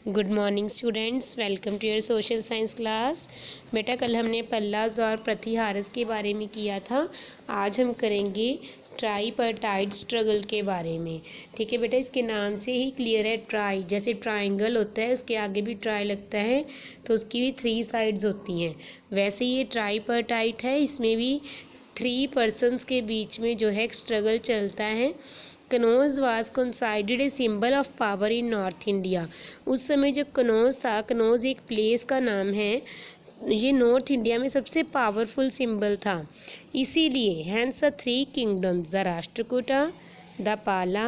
Good morning students, welcome to your social science class. बेटा कल हमने पल्लास और प्रतिहारस के बारे में किया था। आज हम करेंगे ट्राईपर्टाइट स्ट्रगल के बारे में। ठीक है बेटा, इसके नाम से ही क्लियर है। ट्राई जैसे ट्राइंगल होता है, उसके आगे भी ट्राई लगता है, तो उसकी भी 3 साइड्स होती हैं। वैसे ये ट्राईपर्टाइट है, इसमें भी 3 पर्सन्स के बीच में जो है एक स्ट्रगल चलता है। Kannauj was considered a symbol of power in north India. उस समय जो कनौज था, कनौज एक प्लेस का नाम है, ये नॉर्थ इंडिया में सबसे पावरफुल सिंबल था। इसीलिए hence the 3 kingdoms, the Rashtrakuta, the Pala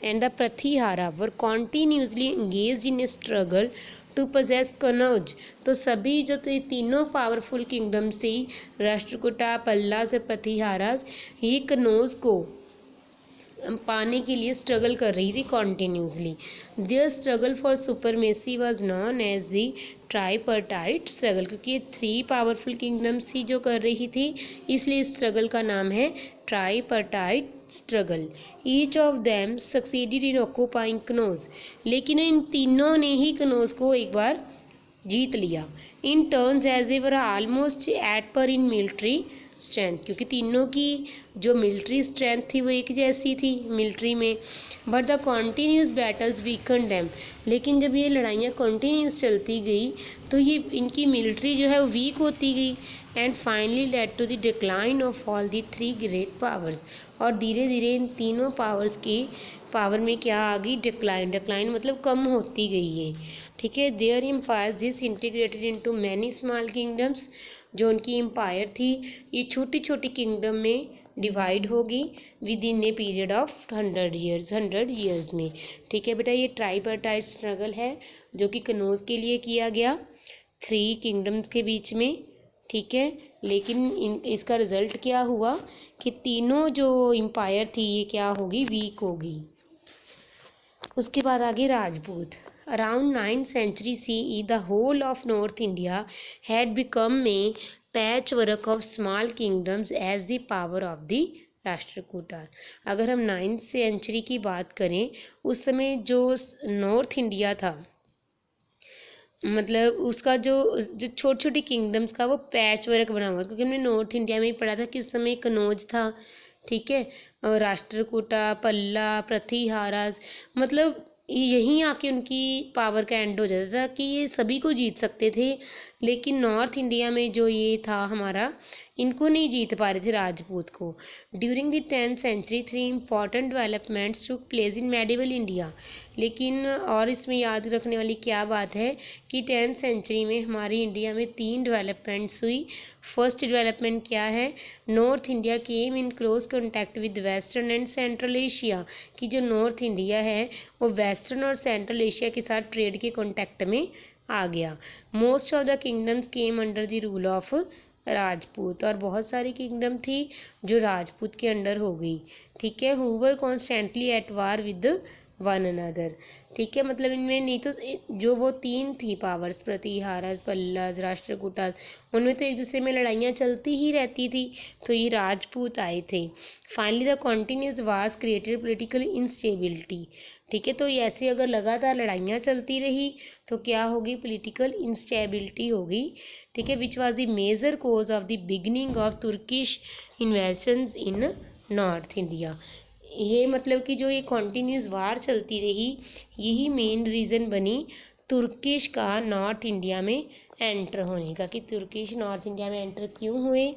and the Pratihara were continuously engaged in a struggle to possess Kannauj. तो सभी जो तो तीनों पावरफुल किंगडम्स थी, राष्ट्रकूटा, पल्लास और प्रतिहारास, ये कनौज को पाने के लिए स्ट्रगल कर रही थी continuously. Their struggle for supremacy was known as the tripartite struggle, क्योंकि ये 3 पावरफुल किंगडम्स थी जो कर रही थी, इसलिए इस स्ट्रगल का नाम है tripartite struggle. Each of them succeeded in occupying Kannauj, लेकिन इन तीनों ने ही कनौज को एक बार जीत लिया। In turns as they were almost at par in military strength, क्योंकि तीनों की जो मिलिट्री स्ट्रेंथ थी वो एक जैसी थी मिलिट्री में। But the continuous battles weaken dam, लेकिन जब ये लड़ाइयाँ कॉन्टीन्यूस चलती गई तो ये इनकी मिलिट्री जो है वो वीक होती गई। And finally led to the decline of all the 3 great powers, और धीरे धीरे इन तीनों पावर्स की पावर में क्या आ गई? डिक्लाइन। डिक्लाइन मतलब कम होती गई है। ठीक है, their empires disintegrated into many small kingdoms, जो उनकी एम्पायर थी ये छोटी छोटी किंगडम में डिवाइड होगी with in a period of 100 years में। ठीक है बेटा, ये ट्राईपर्टाइट स्ट्रगल है जो कि कनौज के लिए किया गया 3 किंगडम्स के बीच में। ठीक है, लेकिन इसका रिजल्ट क्या हुआ कि तीनों जो एम्पायर थी ये क्या होगी? वीक होगी। उसके बाद आगे Rajput. Around 9th century CE, the whole of North India had become a patchwork of small kingdoms as the power of the Rashtrakuta. अगर हम 9th सेंचुरी की बात करें, उस समय जो नॉर्थ इंडिया था, मतलब उसका जो छोटी छोटी किंगडम्स का वो पैच वर्क बना हुआ था, क्योंकि हमने नॉर्थ इंडिया में ही पढ़ा था कि उस समय कनौज था। ठीक है, और राष्ट्रकूटा, पल्ला, प्रतिहारास, मतलब यहीं आके उनकी पावर का एंड हो जाता था कि ये सभी को जीत सकते थे। लेकिन नॉर्थ इंडिया में जो ये था हमारा, इनको नहीं जीत पा रहे थे राजपूत को। During the 10th century 3 important developments took place in medieval India. लेकिन और इसमें याद रखने वाली क्या बात है कि 10th सेंचुरी में हमारी इंडिया में 3 डेवलपमेंट्स हुई। फर्स्ट डेवलपमेंट क्या है? North India came in close contact with western and central Asia, कि जो नॉर्थ इंडिया है वो वेस्टर्न और सेंट्रल एशिया के साथ ट्रेड के कॉन्टैक्ट में आ गया। Most of the kingdoms came under the rule of Rajput, और बहुत सारी किंगडम थी जो राजपूत के अंडर हो गई। ठीक है, who were constantly at war with one another. ठीक है, मतलब इनमें नहीं तो जो वो 3 थी पावर्स, प्रतिहारस, पल्लस, राष्ट्रकूटास, उनमें तो एक दूसरे में लड़ाइयाँ चलती ही रहती थी। तो ये राजपूत आए थे। Finally the continuous wars created political instability. ठीक है, तो ये ऐसे अगर लगातार लड़ाइयाँ चलती रही तो क्या होगी? पॉलिटिकल इंस्टेबिलिटी होगी। ठीक है, which was the major cause of the beginning of Turkish invasions in north India. ये मतलब कि जो ये कॉन्टीन्यूस वार चलती रही, यही मेन रीज़न बनी तुर्किश का नॉर्थ इंडिया में एंटर होने का। कि तुर्किश नॉर्थ इंडिया में एंटर क्यों हुए,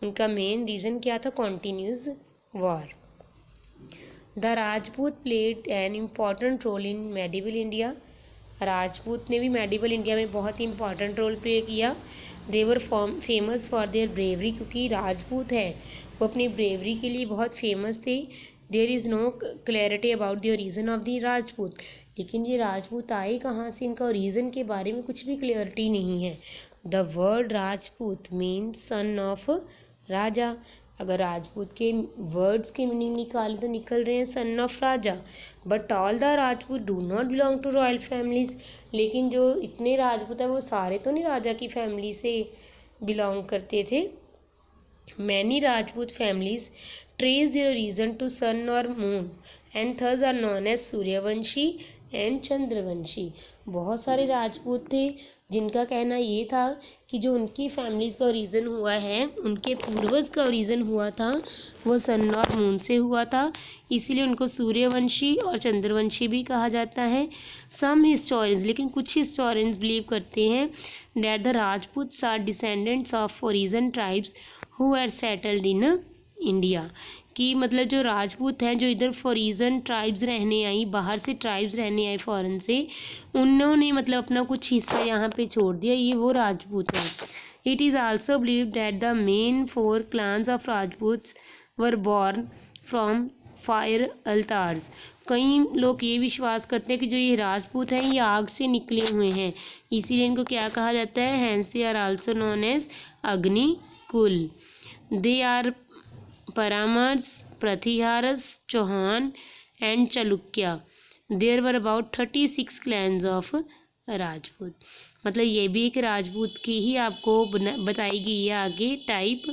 उनका मेन रीज़न क्या था? Continuous war. The Rajput played an important role in medieval India. Rajput ने भी मेडिवल इंडिया में बहुत ही इंपॉर्टेंट रोल प्ले किया। They were famous for their bravery, क्योंकि राजपूत हैं वो अपनी ब्रेवरी के लिए बहुत फेमस थे। There is no clarity about the reason of the Rajput, लेकिन ये राजपूत आए कहाँ से, इनका रीज़न के बारे में कुछ भी क्लियरिटी नहीं है। The word Rajput means son of raja. अगर राजपूत के वर्ड्स के मीनिंग निकालें तो निकल रहे हैं son of raja. But all the Rajput do not belong to royal families, लेकिन जो इतने राजपूत हैं वो सारे तो नहीं राजा की फैमिली से बिलोंग करते थे। Many Rajput families trace their origin to sun or moon and thus are known as Suryavashi and Chandravanshi. बहुत सारे राजपूत थे जिनका कहना ये था कि जो उनकी फैमिलीज़ का ओरिजिन हुआ है, उनके पूर्वज का ओरिजिन हुआ था, वो सन और मून से हुआ था, इसीलिए उनको सूर्यवंशी और चंद्रवंशी भी कहा जाता है। सम हिस्टोरियंस, लेकिन कुछ हिस्टोरियंस बिलीव करते हैं that the Rajputs are descendants of origin tribes who are settled in India, कि मतलब जो राजपूत हैं जो इधर फॉरिजन ट्राइब्स रहने आई, बाहर से ट्राइब्स रहने आई फॉरेन से, उन्होंने मतलब अपना कुछ हिस्सा यहाँ पे छोड़ दिया, ये वो राजपूत हैं। It is also believe that the main 4 clans of Rajputs were born from fire altars. कई लोग ये विश्वास करते हैं कि जो ये राजपूत हैं ये आग से निकले हुए हैं, इसीलिए इनको क्या कहा जाता है, hence they are also known as Agni kul. They are Paramas, Prathiharas, Chauhan and Chalukya. There were about 36 clans of Rajput. मतलब ये भी एक राजपूत की ही आपको बताई गई है आगे टाइप,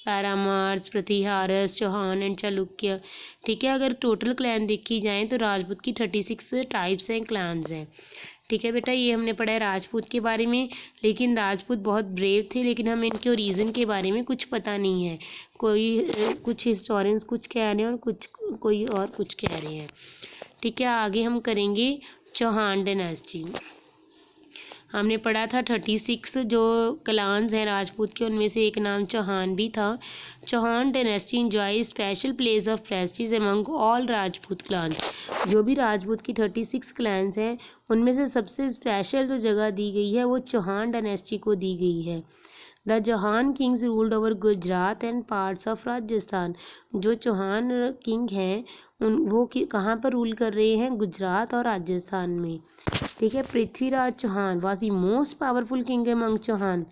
पैरामार्स, प्रतिहारस, चौहान एंड चालुक्य। ठीक है, अगर टोटल क्लैन देखी जाए तो राजपूत की 36 टाइप्स हैं, क्लान्स हैं। ठीक है बेटा, ये हमने पढ़ा है राजपूत के बारे में। लेकिन राजपूत बहुत ब्रेव थे, लेकिन हमें इनके ओरिजिन के बारे में कुछ पता नहीं है। कुछ हिस्टोरियंस कुछ कह रहे हैं और कोई और कुछ कह रहे हैं। ठीक है, आगे हम करेंगे चौहान डायनेस्टी। हमने पढ़ा था 36 जो क्लान्स हैं राजपूत के, उनमें से एक नाम चौहान भी था। Chauhan dynasty enjoy special place of prestige among all Rajput clans. जो भी राजपूत की 36 क्लान्स हैं उनमें से सबसे स्पेशल जो जगह दी गई है वो चौहान डायनेस्टी को दी गई है। The Chauhan kings ruled over Gujarat and parts of Rajasthan. जो चौहान किंग हैं वो कहाँ पर रूल कर रहे हैं, गुजरात और राजस्थान में। ठीक है, Prithviraj Chauhan was the most powerful king among Chauhan.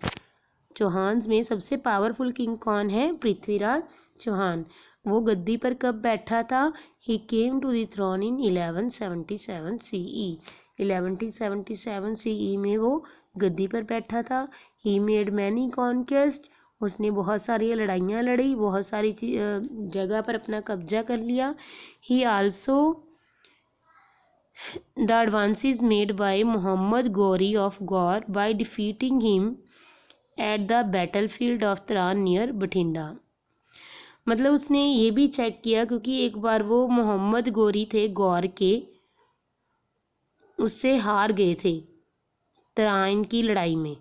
Chauhans में सबसे पावरफुल किंग कौन है, पृथ्वीराज चौहान। वो गद्दी पर कब बैठा था, he came to the throne in 1177 CE। 1177 CE में वो गद्दी पर बैठा था। ही मेड मैनी कॉन्क्वेस्ट, उसने बहुत सारी लड़ाइयाँ लड़ी, बहुत सारी जगह पर अपना कब्जा कर लिया। He also the advances made by Mohammad Ghori of Ghor by defeating him at the battlefield of Tarain near Bathinda. मतलब उसने ये भी चेक किया, क्योंकि एक बार वो मोहम्मद गौरी थे गौर के, उससे हार गए थे त्राइन की लड़ाई में।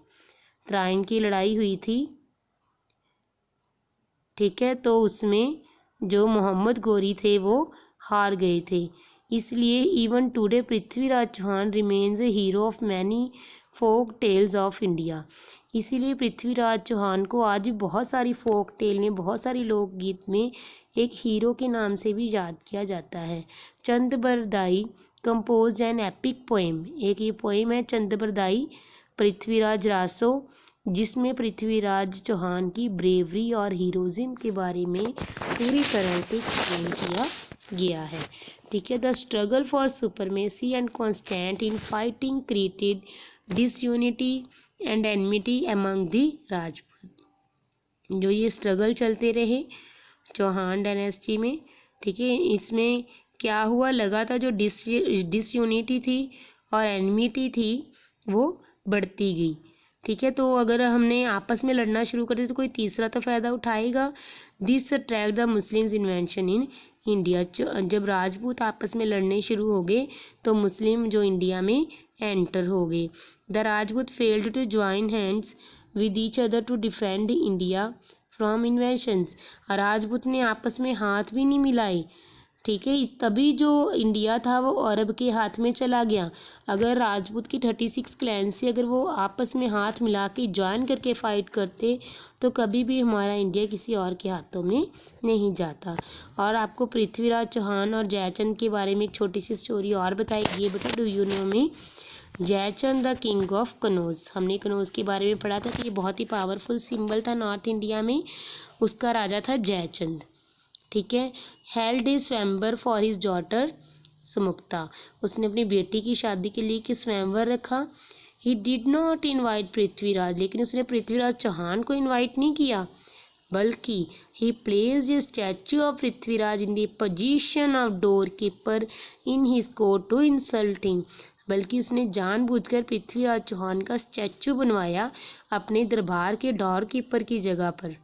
त्राइन की लड़ाई हुई थी, ठीक है, तो उसमें जो मोहम्मद गौरी थे वो हार गए थे। इसलिए even today Prithviraj Chauhan remains a hero of many folk tales of India. इसीलिए पृथ्वीराज चौहान को आज भी बहुत सारी फोक टेल में, बहुत सारी लोकगीत में एक हीरो के नाम से भी याद किया जाता है। Chand Bardai compose an epic poem. एक ये पोएम है चंद्रबरदाई पृथ्वीराज रासो, जिसमें पृथ्वीराज चौहान की ब्रेवरी और हीरोइज्म के बारे में पूरी तरह से एक्सप्लेन किया गया है। ठीक है, the struggle for supremacy and constant in fighting created disunity and enmity among the Rajput. जो ये स्ट्रगल चलते रहे चौहान डायनेस्टी में, ठीक है, इसमें क्या हुआ, लगातार जो डिसयूनिटी थी और एनमिटी थी वो बढ़ती गई। ठीक है, तो अगर हमने आपस में लड़ना शुरू कर दिया तो कोई तीसरा तो फ़ायदा उठाएगा। This attract the Muslims invention in India. जब राजपूत आपस में लड़ने शुरू हो गए तो मुस्लिम जो इंडिया में एंटर हो गए। The Rajput failed to join hands with each other to defend India from invasions. Rajput ने आपस में हाथ भी नहीं मिलाए, ठीक है, तभी जो इंडिया था वो अरब के हाथ में चला गया। अगर राजपूत की 36 क्लैन से अगर वो आपस में हाथ मिला के ज्वाइन करके फाइट करते तो कभी भी हमारा इंडिया किसी और के हाथों में नहीं जाता। और आपको पृथ्वीराज चौहान और जयचंद के बारे में एक छोटी सी स्टोरी और बताएगी बेटा, डू यू नो में। Jaichand the king of Kannauj, हमने कनौज के बारे में पढ़ा था कि ये बहुत ही पावरफुल सिंबल था नॉर्थ इंडिया में, उसका राजा था जयचंद। ठीक है, हेल्ड ए स्वयंवर फॉर हिज डॉटर सुमुक्ता, उसने अपनी बेटी की शादी के लिए कि स्वयंवर रखा। He did not invite Prithviraj, लेकिन उसने पृथ्वीराज चौहान को इनवाइट नहीं किया। बल्कि he placed a statue of Prithviraj in the position of door keeper in his court to insult him. बल्कि उसने जानबूझकर पृथ्वीराज चौहान का स्टैचू बनवाया अपने दरबार के डोर कीपर की जगह पर,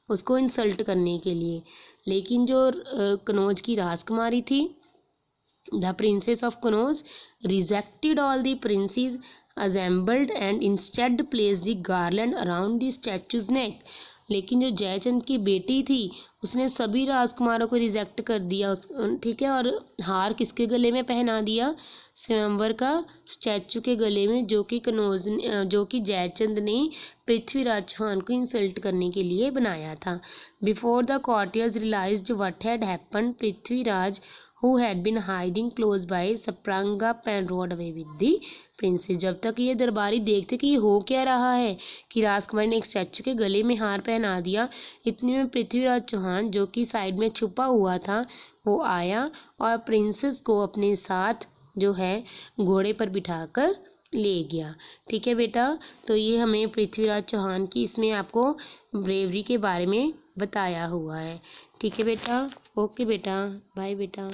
उसको इंसल्ट करने के लिए। लेकिन जो कनौज की राजकुमारी थी, the princess of Kannauj, rejected all the princess assembled and instead placed the garland around the statue's neck। लेकिन जो जयचंद की बेटी थी उसने सभी राजकुमारों को रिजेक्ट कर दिया, ठीक है, और हार किसके गले में पहना दिया? स्वयंवर का स्टैचू के गले में, जो कि जयचंद ने पृथ्वीराज चौहान को इंसल्ट करने के लिए बनाया था। Before the courtiers realized what had happened, Prithviraj who had been hiding close by sprang up and rode away with the princess। जब तक ये दरबारी देखते कि ये हो क्या रहा है कि राजकुमारी ने एक स्टैचू के गले में हार पहना दिया, इतने में पृथ्वीराज चौहान जो कि साइड में छुपा हुआ था वो आया और प्रिंसेस को अपने साथ जो है घोड़े पर बिठाकर ले गया। ठीक है बेटा, तो ये हमें पृथ्वीराज चौहान की इसमें आपको ब्रेवरी के बारे में बताया हुआ है। ठीक है बेटा, ओके बेटा, बाय बेटा।